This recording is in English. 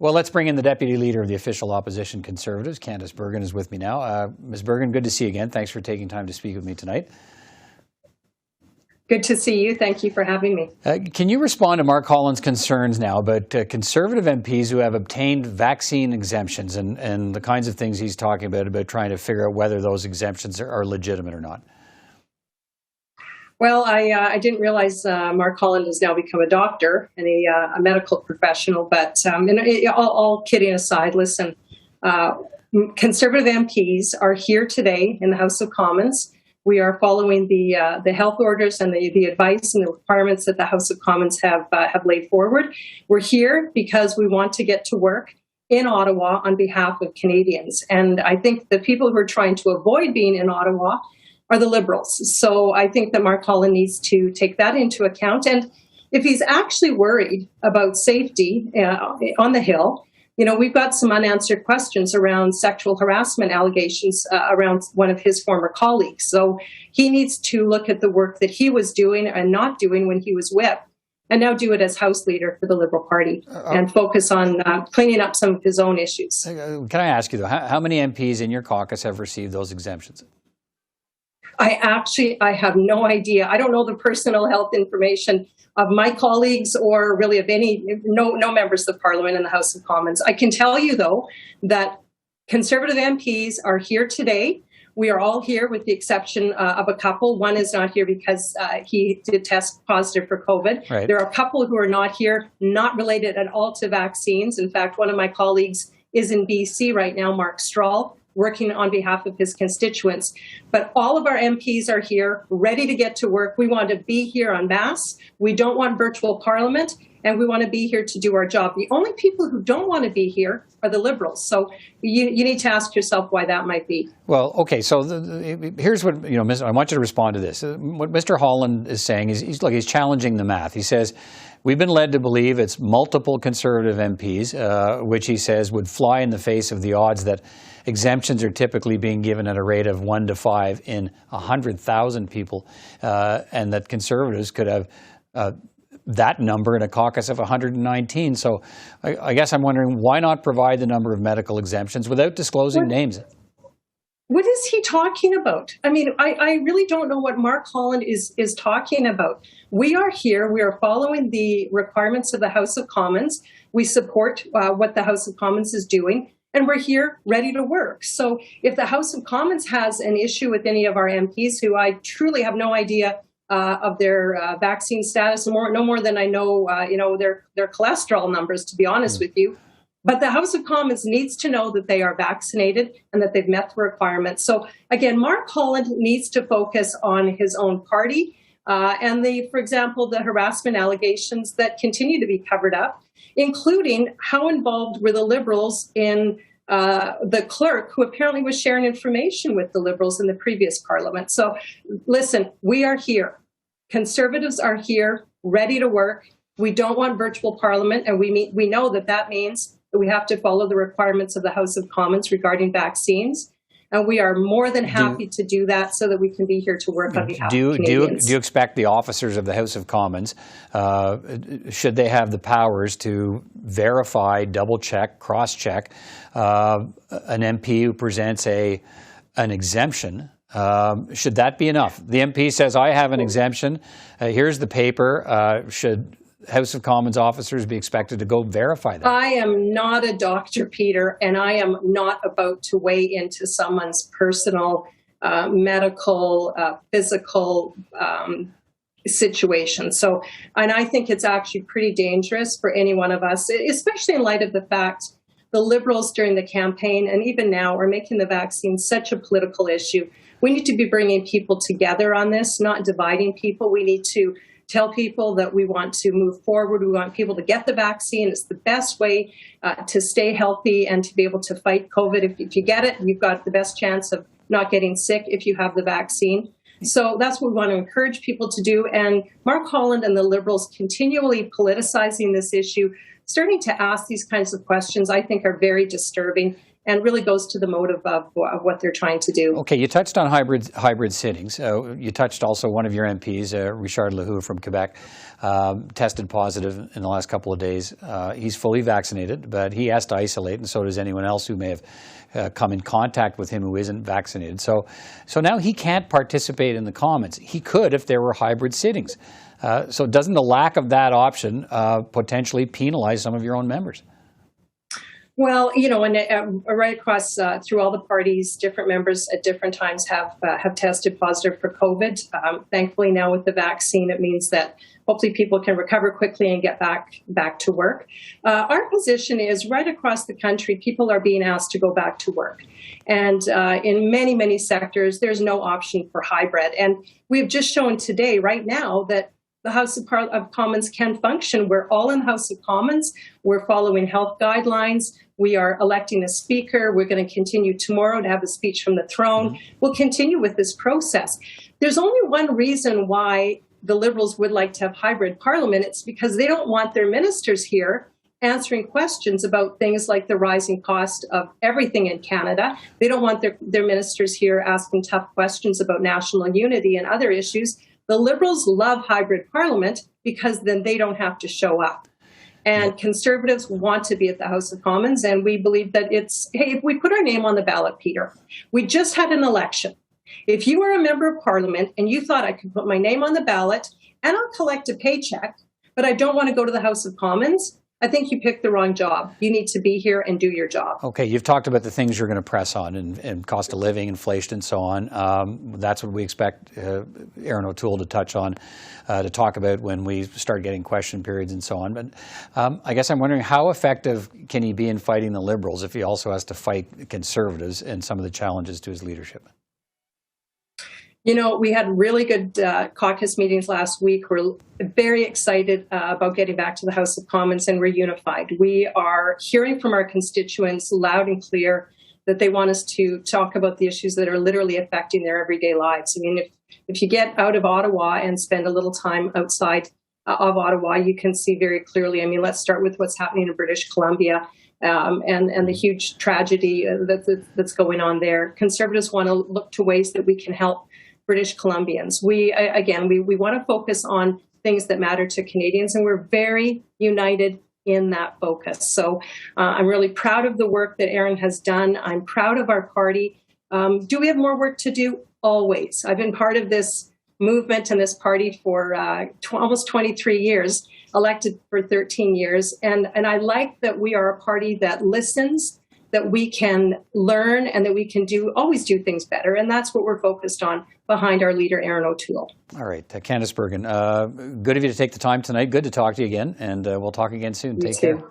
Well, let's bring in the Deputy Leader of the official opposition Conservatives. Candice Bergen is with me now. Ms. Bergen, good to see you again. Thanks for taking time to speak with me tonight. Good to see you. Thank you for having me. Can you respond to Mark Holland's concerns now about Conservative MPs who have obtained vaccine exemptions and the kinds of things he's talking about trying to figure out whether those exemptions are legitimate or not? Well, I didn't realize Mark Holland has now become a doctor and a medical professional. But all kidding aside, listen, Conservative MPs are here today in the House of Commons. We are following the health orders and the advice and the requirements that the House of Commons have laid forward. We're here because we want to get to work in Ottawa on behalf of Canadians. And I think the people who are trying to avoid being in Ottawa are the Liberals. So I think that Mark Holland needs to take that into account. And if he's actually worried about safety on the Hill, you know, we've got some unanswered questions around sexual harassment allegations around one of his former colleagues. So he needs to look at the work that he was doing and not doing when he was whip, and now do it as House Leader for the Liberal Party and focus on cleaning up some of his own issues. Can I ask you, though, how many MPs in your caucus have received those exemptions? I have no idea. I don't know the personal health information of my colleagues or really of no members of Parliament in the House of Commons. I can tell you, though, that Conservative MPs are here today. We are all here with the exception of a couple. One is not here because he did test positive for COVID. Right. There are a couple who are not here, not related at all to vaccines. In fact, one of my colleagues is in BC right now, Mark Strahl, working on behalf of his constituents. But all of our MPs are here, ready to get to work. We want to be here en masse. We don't want virtual Parliament, and we want to be here to do our job. The only people who don't want to be here are the Liberals. So you need to ask yourself why that might be. Well, okay, so here's what, I want you to respond to this. What Mr. Holland is saying is he's challenging the math. He says, we've been led to believe it's multiple Conservative MPs, which he says would fly in the face of the odds that exemptions are typically being given at a rate of 1 to 5 in 100,000 people, and that Conservatives could have that number in a caucus of 119. So I guess I'm wondering, why not provide the number of medical exemptions without disclosing names? What is he talking about? I mean, I really don't know what Mark Holland is talking about. We are here. We are following the requirements of the House of Commons. We support what the House of Commons is doing, and we're here ready to work. So if the House of Commons has an issue with any of our MPs, who I truly have no idea of their vaccine status, no more than I know, their cholesterol numbers, to be honest with you. But the House of Commons needs to know that they are vaccinated and that they've met the requirements. So again, Mark Holland needs to focus on his own party and for example, the harassment allegations that continue to be covered up, including how involved were the Liberals in the clerk who apparently was sharing information with the Liberals in the previous Parliament. So listen, we are here. Conservatives are here, ready to work. We don't want virtual Parliament, and we know that means that we have to follow the requirements of the House of Commons regarding vaccines. And we are more than happy to do that so that we can be here to work on behalf of Canadians. Do you expect the officers of the House of Commons, should they have the powers to verify, double-check, cross-check an MP who presents an exemption, should that be enough? The MP says, I have an exemption, here's the paper, should House of Commons officers be expected to go verify that? I am not a doctor, Peter, and I am not about to weigh into someone's personal, medical, physical situation. So, and I think it's actually pretty dangerous for any one of us, especially in light of the fact the Liberals during the campaign and even now are making the vaccine such a political issue. We need to be bringing people together on this, not dividing people. We need to tell people that we want to move forward. We want people to get the vaccine. It's the best way to stay healthy and to be able to fight COVID. If you get it, you've got the best chance of not getting sick if you have the vaccine. So that's what we want to encourage people to do. And Mark Holland and the Liberals continually politicizing this issue, starting to ask these kinds of questions, I think are very disturbing. and really goes to the motive of what they're trying to do. Okay, you touched on hybrid sittings. You touched also one of your MPs, Richard Lehoux from Quebec, tested positive in the last couple of days. He's fully vaccinated, but he has to isolate, and so does anyone else who may have come in contact with him who isn't vaccinated. So now he can't participate in the Commons. He could if there were hybrid sittings. So doesn't the lack of that option potentially penalize some of your own members? Well, and right across through all the parties, different members at different times have tested positive for COVID. Thankfully, now with the vaccine, it means that hopefully people can recover quickly and get back to work. Our position is right across the country, people are being asked to go back to work. And in many, many sectors, there's no option for hybrid. And we've just shown today, right now, that the House of Commons can function. We're all in the House of Commons. We're following health guidelines. We are electing a speaker. We're going to continue tomorrow to have a speech from the throne. We'll continue with this process. There's only one reason why the Liberals would like to have hybrid parliament. It's because they don't want their ministers here answering questions about things like the rising cost of everything in Canada. They don't want their ministers here asking tough questions about national unity and other issues. The Liberals love hybrid parliament because then they don't have to show up. And Conservatives want to be at the House of Commons, and we believe that hey, if we put our name on the ballot, Peter, we just had an election. If you were a member of Parliament and you thought I could put my name on the ballot and I'll collect a paycheck, but I don't want to go to the House of Commons, I think you picked the wrong job. You need to be here and do your job. Okay, you've talked about the things you're going to press on and cost of living, inflation, and so on. That's what we expect Erin O'Toole to touch on, to talk about when we start getting question periods and so on. But I guess I'm wondering, how effective can he be in fighting the Liberals if he also has to fight the Conservatives and some of the challenges to his leadership? We had really good caucus meetings last week. We're very excited about getting back to the House of Commons, and we're unified. We are hearing from our constituents loud and clear that they want us to talk about the issues that are literally affecting their everyday lives. I mean, if you get out of Ottawa and spend a little time outside of Ottawa, you can see very clearly. I mean, let's start with what's happening in British Columbia and the huge tragedy that's going on there. Conservatives want to look to ways that we can help British Columbians. We want to focus on things that matter to Canadians, and we're very united in that focus. So I'm really proud of the work that Erin has done. I'm proud of our party. Do we have more work to do? Always. I've been part of this movement and this party for almost 23 years, elected for 13 years. And I like that we are a party that listens, that we can learn, and that we can always do things better. And that's what we're focused on behind our leader, Erin O'Toole. All right. Candice Bergen, good of you to take the time tonight. Good to talk to you again. And we'll talk again soon. Take care.